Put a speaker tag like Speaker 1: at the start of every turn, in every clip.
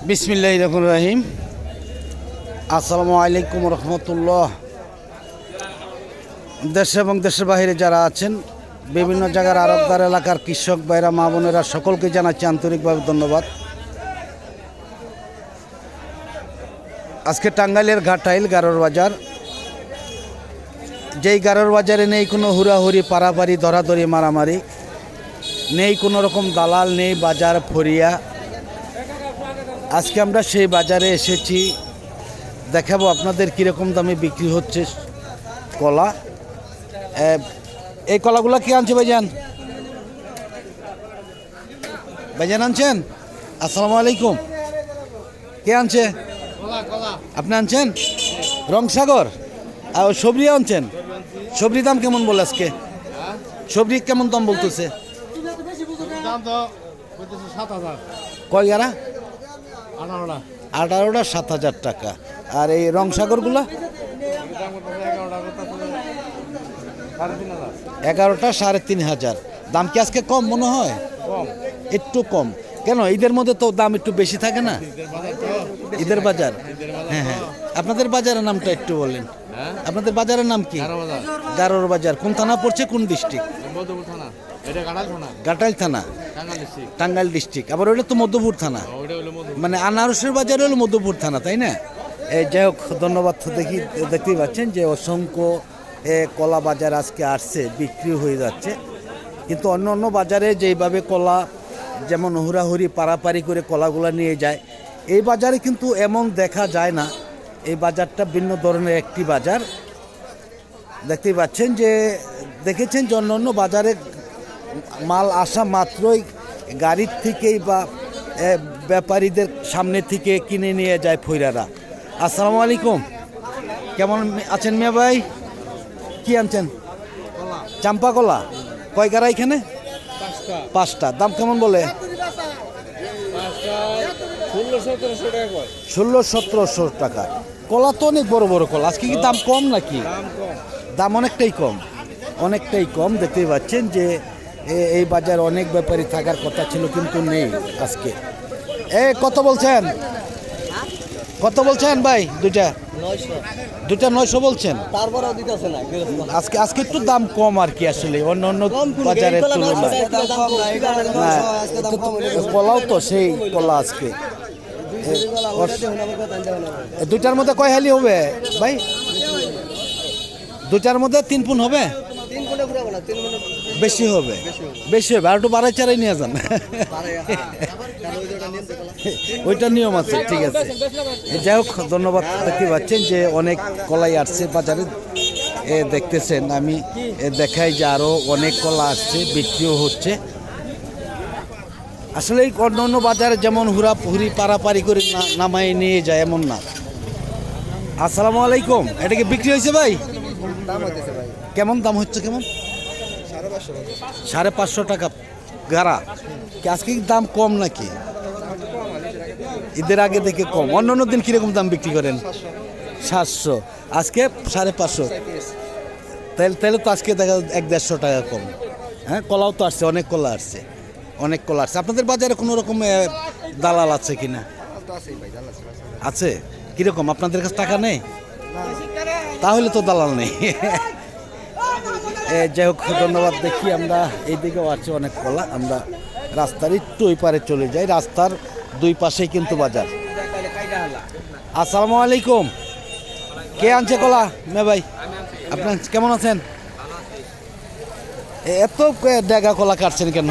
Speaker 1: বিসমিল্লাহির রহমানির রহিম। আসসালামু আলাইকুম রহমতুল্লাহ। দেশে এবং দেশের বাইরে যারা আছেন, বিভিন্ন জায়গার আরবদার এলাকার কৃষক ভাইরা, মা বোনেরা, সকলকে জানাচ্ছি আন্তরিকভাবে ধন্যবাদ। আজকে টাঙ্গাইলের ঘাটাইল গারোর বাজার, যেই গারোর বাজারে নেই কোনো হুড়াহুড়ি, পারাপারি, ধরাধরি, মারামারি, নেই কোনো রকম দালাল, নেই বাজার ফরিয়া। আজকে আমরা সেই বাজারে এসেছি, দেখাবো আপনাদের কীরকম দামে বিক্রি হচ্ছে কলা। এই কলাগুলো কে আনছে ভাইজান? ভাইজান আনছেন? আসসালামু আলাইকুম। কে আনছে? আপনি আনছেন? রংসাগর। আর সবরি আনছেন? সবরি দাম কেমন বলে আজকে? সবরি কেমন দাম বলতেছে? কয় গারা? 18টা 7,000 টাকা। আর এই রংসাগরগুলো 11টা 3,500। দাম কি আজকে কম মনে হয়? একটু কম কেন? ঈদের মধ্যে তো দাম একটু বেশি থাকে না? ঈদের বাজার। হ্যাঁ হ্যাঁ, আপনাদের বাজারের নামটা একটু বলেন। আপনাদের বাজারের নাম কি? গারোর বাজার। কোন থানা পড়ছে, কোন ডিস্ট্রিক্ট? ঘাটাইল থানা, টাঙ্গাইল ডিস্ট্রিক্ট। আবার ওইটা তো মধ্যপুর থানা, মানে আনারসের বাজার হলো মধ্যপুর থানা, তাই না? যাই হোক, ধন্যবাদ। দেখতেই পাচ্ছেন যে অসংখ্য কলা বাজার আজকে আসছে, বিক্রি হয়ে যাচ্ছে। কিন্তু অন্য অন্য বাজারে যেইভাবে কলা যেমন হুড়াহুড়ি পারাপারি করে কলাগুলো নিয়ে যায়, এই বাজারে কিন্তু এমন দেখা যায় না। এই বাজারটা ভিন্ন ধরনের একটি বাজার। দেখতেই পাচ্ছেন যে, দেখেছেন যে অন্য অন্য বাজারে মাল আসা মাত্রই গাড়ির থেকেই বা ব্যাপারীদের সামনে থেকে কিনে নিয়ে যায় ফইরারা। আসসালামু আলাইকুম, কেমন আছেন মিয়া ভাই? কি আনছেন? চাম্পা কলা। কয় গাড়া এখানে? 5টা। দাম কেমন বলে? 1600-1700 টাকা। কলা তো অনেক বড় বড় কলা। আজকে কি দাম কম নাকি? দাম অনেকটাই কম, অনেকটাই কম। দেখতেই পাচ্ছেন যে এই বাজার অনেক ব্যাপারী থাকার কথা ছিল, কিন্তু নেই আজকে। কত বলছেন? কত বলছেন ভাই? দুইটা 900 বলছেন। আজকে আজকে একটু দাম কম আর কি, আসলে অন্য অন্য বাজারের তুলনায়। কলাও তো সেই কলা আজকে। দুইটার মধ্যে কয় হালি হবে ভাই? দুইটার মধ্যে 3 পুন হবে? বেশি হবে, বেশি হবে। আর একটু বাড়াই চারাই নিয়ে যান, ওইটা নিয়ম আছে। ঠিক আছে, যাই হোক, ধন্যবাদ। দেখতে পাচ্ছেন যে অনেক কলাই আসছে বাজারে, দেখতেছেন। আমি দেখাই যে আরও অনেক কলা আসছে, বিক্রিও হচ্ছে। আসলে এই অন্য অন্য বাজারে যেমন হুড়ি পারাপারি করে নামাই নিয়ে যায়, এমন না। আসসালামু আলাইকুম। এটা কি বিক্রি হয়েছে ভাই? কেমন দাম হচ্ছে? কেমন? 550 টাকা গাড়া। আজকে দাম কম নাকি? ঈদের আগে থেকে কম। অন্য অন্য দিন কিরকম দাম বিক্রি করেন? 700, আজকে 550। তাহলে তো আজকে দেখা 1-150 টাকা কম। হ্যাঁ, কলাও তো আসছে, অনেক কলা আসছে, অনেক কলা আসছে। আপনাদের বাজারে কোনো রকম দালাল আছে কিনা? আছে। কিরকম? আপনাদের কাছে টাকা নেই? তাহলে তো দালাল নেই। যাই হোক, ধন্যবাদ। দেখি আমরা এইদিকেও আছে অনেক কলা। আমরা রাস্তার একটু ওই পারে চলে যাই। রাস্তার দুই পাশেই কিন্তু বাজার। আসসালামু আলাইকুম। কে আনছে কলা মে ভাই? আপনার কেমন আছেন? এত ডেগা কলা কাটছেন কেন?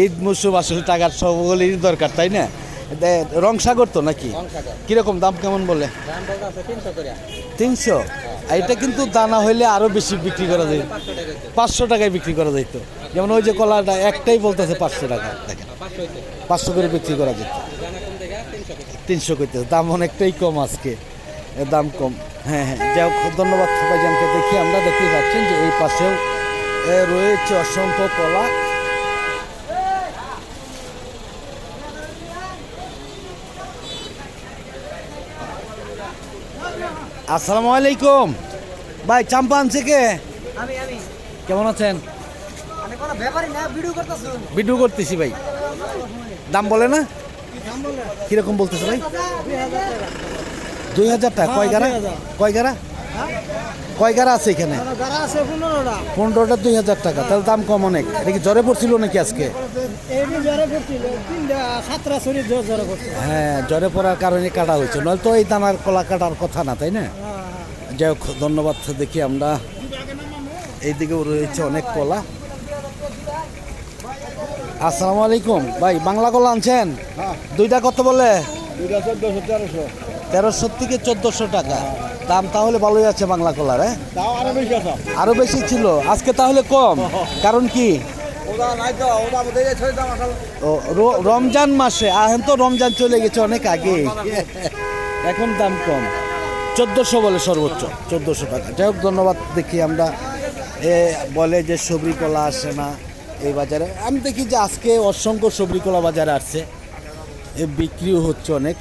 Speaker 1: ঈদ মৌসুম আসলে টাকার সকলেরই দরকার, তাই না? রংসাগর তো নাকি? কিরকম দাম কেমন বলে? 300। এটা কিন্তু দানা হইলে আরো বেশি বিক্রি করা যায়, 500 টাকায় বিক্রি করা যেত। যেমন ওই যে কলাটা একটাই বলতেছে 500 টাকা, দেখেন 500 করে বিক্রি করা যেত। 300 করতেছে, দাম অনেকটাই কম আজকে, দাম কম। হ্যাঁ হ্যাঁ, যাই হোক, ধন্যবাদ ভাইজানকে। দেখি আমরা দেখতে পাচ্ছেন যে এই পাশেও রয়েছে অসংখ্য কলা। আসসালামু আলাইকুম ভাই। চাম্পা আনছে কে? কেমন আছেন? ভিডিও করতেছি ভাই। দাম বলে না? কিরকম বলতেছে ভাই? 2000 টাকা। কয় গাড়া? কয় গাড়া? কয় গাড়া আছে এখানে? 15টা 2000 টাকা। তাহলে দাম কম অনেক। এটা কি জ্বরে পড়ছিল নাকি আজকে? হ্যাঁ, জ্বরে পড়ার কারণে কাটা হয়েছে, নয়তো তো এই দানার কলা কাটার কথা না, তাই না? যাই হোক, ধন্যবাদ। দেখি আমরা এইদিকেও রয়েছে অনেক কলা। আসসালামু আলাইকুম ভাই, বাংলা কলা আনছেন? দুইটা কত বলে? 1300 থেকে 1400 টাকা দাম। তাহলে ভালোই আছে বাংলা কলার। আরো বেশি ছিল আজকে, তাহলে কম। কারণ কি? রমজান মাসে, এখন তো রমজান চলে গেছে অনেক আগে, এখন দাম কম। 1400 বলে সর্বোচ্চ, 1400 টাকা। যাই হোক, ধন্যবাদ। দেখি আমরা বলে যে সবরি কলা আসে না এই বাজারে। আমি দেখি যে আজকে অসংখ্য সবরি কলা বাজারে আসছে, বিক্রিও হচ্ছে অনেক।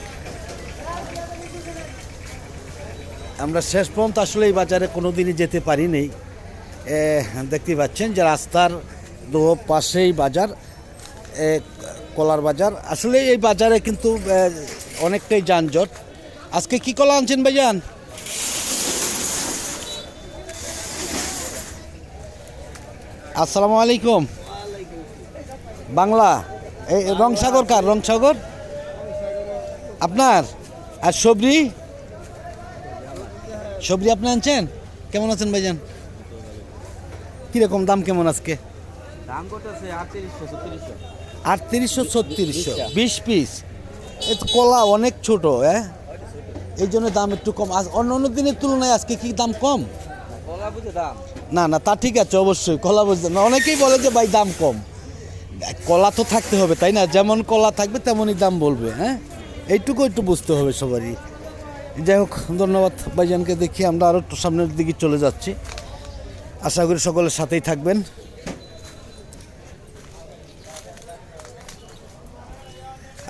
Speaker 1: আমরা শেষ পর্যন্ত আসলে এই বাজারে কোনো দিনই যেতে পারিনি। দেখতে পাচ্ছেন যে রাস্তার দু পাশেই বাজার, কলার বাজার। আসলে এই বাজারে কিন্তু অনেকটাই যানজট। আজকে কি কলা আনছেন ভাইজান? আসসালামু আলাইকুম। বাংলা এই রংসাগর কার? রংসাগর আপনার? আর সবরি? সবরি আপনি আনছেন? কেমন আছেন ভাইজান? কিরকম দাম কেমন আজকে? 3800 3600 20 পিস। এই তো কলা অনেক ছোট, এই জন্য দাম একটু কম। অন্য অন্য দিনের তুলনায় আজকে কি দাম কম? না না, তা ঠিক আছে, অবশ্যই কলা বুঝতে না। অনেকেই বলে যে ভাই দাম কম। কলা তো থাকতে হবে, তাই না? যেমন কলা থাকবে তেমনই দাম বলবে। এইটুকু একটু বুঝতে হবে সবারই। যাই হোক, ধন্যবাদ ভাইজানকে। দেখি আমরা আরও একটু সামনের দিকে চলে যাচ্ছি। আশা করি সকলের সাথেই থাকবেন।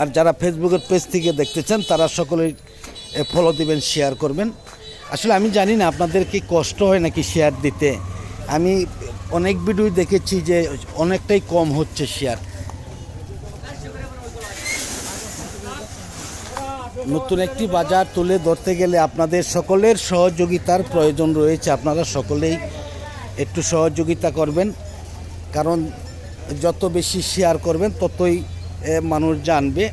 Speaker 1: আর যারা ফেসবুকের পেজ থেকে দেখতেছেন তারা সকলেই ফলো দিবেন, শেয়ার করবেন। আসলে আমি জানি না আপনাদের কি কষ্ট হয় নাকি শেয়ার দিতে। আমি অনেক ভিডিও দেখেছি যে অনেকটাই কম হচ্ছে শেয়ার। নতুন একটি বাজার তুলে ধরতে গেলে আপনাদের সকলের সহযোগিতার প্রয়োজন রয়েছে। আপনারা সকলেই একটু সহযোগিতা করবেন, কারণ যত বেশি শেয়ার করবেন ততই মানুষ জানবে।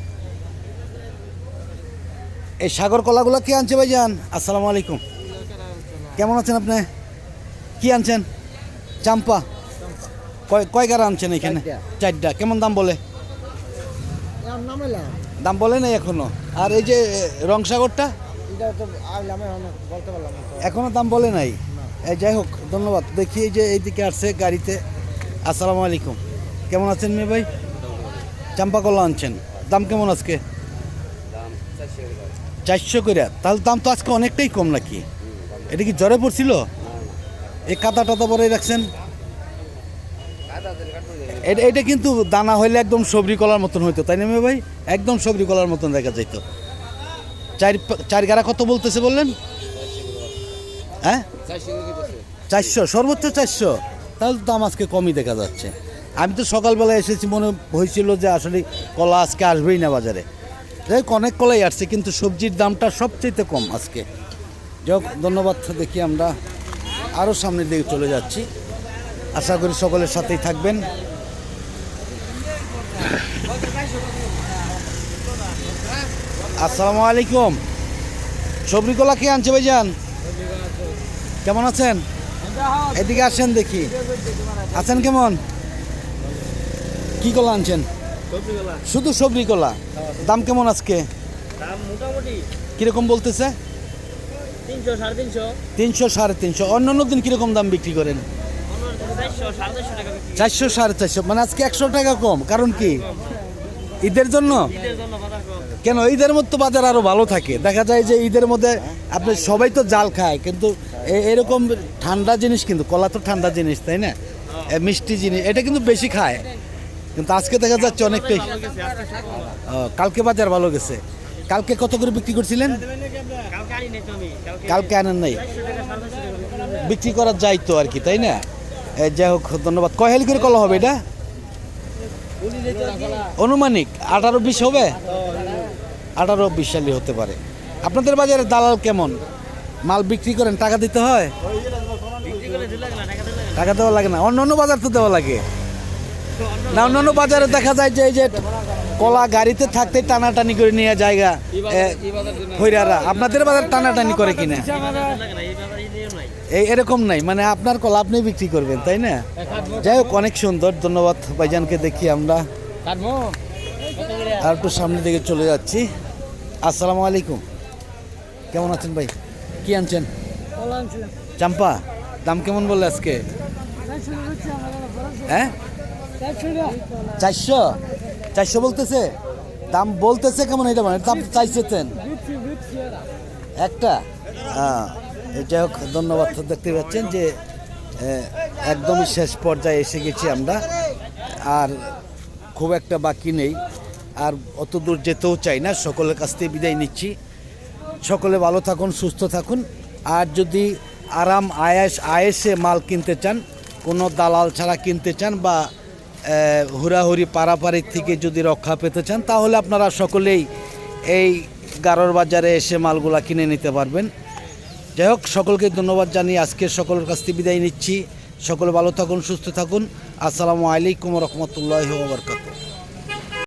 Speaker 1: এই সাগর কলাগুলো কি আনছে ভাইজান? আসসালামু আলাইকুম। কেমন আছেন আপনি? কি আনছেন? চাম্পা। কয় গাড়া আনছেন এখানে? 4টা। কেমন দাম বলে? দাম বলে নাই এখনো। আর এই যে রংসাগরটা এখনো দাম বলে নাই। যাই হোক, ধন্যবাদ। দেখি এই যে এইদিকে আসছে গাড়িতে। আসসালামু আলাইকুম। কেমন আছেন মেয়ে ভাই? চাম্পা কলা আনছেন, দাম কেমন আজকে? 400 করে। তাহলে দাম তো আজকে অনেকটাই কম নাকি? এটা কি জ্বরে পড়ছিল? এই কাদা টাদা পরে রাখছেন। এটা কিন্তু দানা হইলে একদম সবরি কলার মতন হইতো, তাই না মেয়ে ভাই? একদম সবরি কলার মতন দেখা যাইত। 4 গাড়া কত বলতেছে বললেন? 400, সর্বোচ্চ 400। তাহলে দাম আজকে কমই দেখা যাচ্ছে। আমি তো সকালবেলা এসেছি, মনে হয়েছিল যে আসলে কলা আজকে আসবেই না বাজারে। যাই হোক, অনেক কলাই আসছে, কিন্তু সবজির দামটা সবচেয়ে কম আজকে। যাই হোক, ধন্যবাদ। দেখি আমরা আরও সামনের দিকে চলে যাচ্ছি। আশা করি সকলের সাথেই থাকবেন। আসসালামু আলাইকুম। সবরি কলা কে আনছে ভাইজান? কেমন আছেন? এদিকে আসেন দেখি। আছেন কেমন? কি কলা আনছেন? শুধু সবরি কলা। দাম কেমন আজকে? কিরকম বলতেছে? 300 350। অন্যান্য দিন কিরকম দাম বিক্রি করেন? 400 450। মানে আজকে 100 টাকা কম। কারণ কি? ঈদের জন্য? কেন? ঈদের মধ্যে বাজার আরো ভালো থাকে। দেখা যায় যে ঈদের মধ্যে আপনি সবাই তো জাল খায়, কিন্তু এরকম ঠান্ডা জিনিস, কিন্তু কলা তো ঠান্ডা জিনিস, তাই না? মিষ্টি জিনিস, এটা কিন্তু বেশি খায়। কিন্তু আজকে দেখা যাচ্ছে অনেকটাই। কালকে বাজার ভালো গেছে। কালকে কত করে বিক্রি করছিলেন? কালকে আনেন নাই, বিক্রি করা যায় তো আর কি, তাই না? যাই হোক, ধন্যবাদ। কয় হেলি করে কলা হবে এটা? অনুমানিক 18-20 হবে, 18-20 সালই হতে পারে। আপনাদের বাজারে দালাল কেমন? মাল বিক্রি করেন, টাকা দিতে হয়? টাকা দেওয়া লাগে না, অন্য বাজার তো দেওয়া লাগে না। অন্যান্য বাজারে দেখা যায় যে এই যে কলা গাড়িতে থাকতে টানাটানি করে নিয়ে জায়গা হইরারা, আপনাদের বাজার টানাটানি করে কিনা? এরকম নাই, মানে আপনার কলা আপনি বিক্রি করবেন, তাই না? যাই হোক, অনেক সুন্দর, ধন্যবাদ ভাইজানকে। দেখি আমরা আর একটু সামনের দিকে চলে যাচ্ছি। আসসালামু আলাইকুম, কেমন আছেন ভাই? কি আনছেন? চাম্পা, দাম কেমন বললে আজকে? হ্যাঁ, 400 বলতেছে। দাম বলতেছে কেমন? এটা মানে দাম চাইছেন একটা। যাই হোক, ধন্যবাদ। দেখতে পাচ্ছেন যে একদমই শেষ পর্যায়ে এসে গেছি আমরা, আর খুব একটা বাকি নেই, আর অত দূর যেতেও চাই না। সকলের কাছ থেকে বিদায় নিচ্ছি। সকলে ভালো থাকুন, সুস্থ থাকুন। আর যদি আরাম আয়েসে মাল কিনতে চান, কোনো দালাল ছাড়া কিনতে চান, বা হুড়াহুড়ি পারাপাড়ির থেকে যদি রক্ষা পেতে চান, তাহলে আপনারা সকলেই এই গারোর বাজারে এসে মালগুলা কিনে নিতে পারবেন। যাই হোক, সকলকে ধন্যবাদ জানিয়ে আজকে সকলের কাছ থেকে বিদায় নিচ্ছি। সকলে ভালো থাকুন, সুস্থ থাকুন। আসসালামু আলাইকুম রহমতুল্লাহি ওয়া বারাকাতুহু।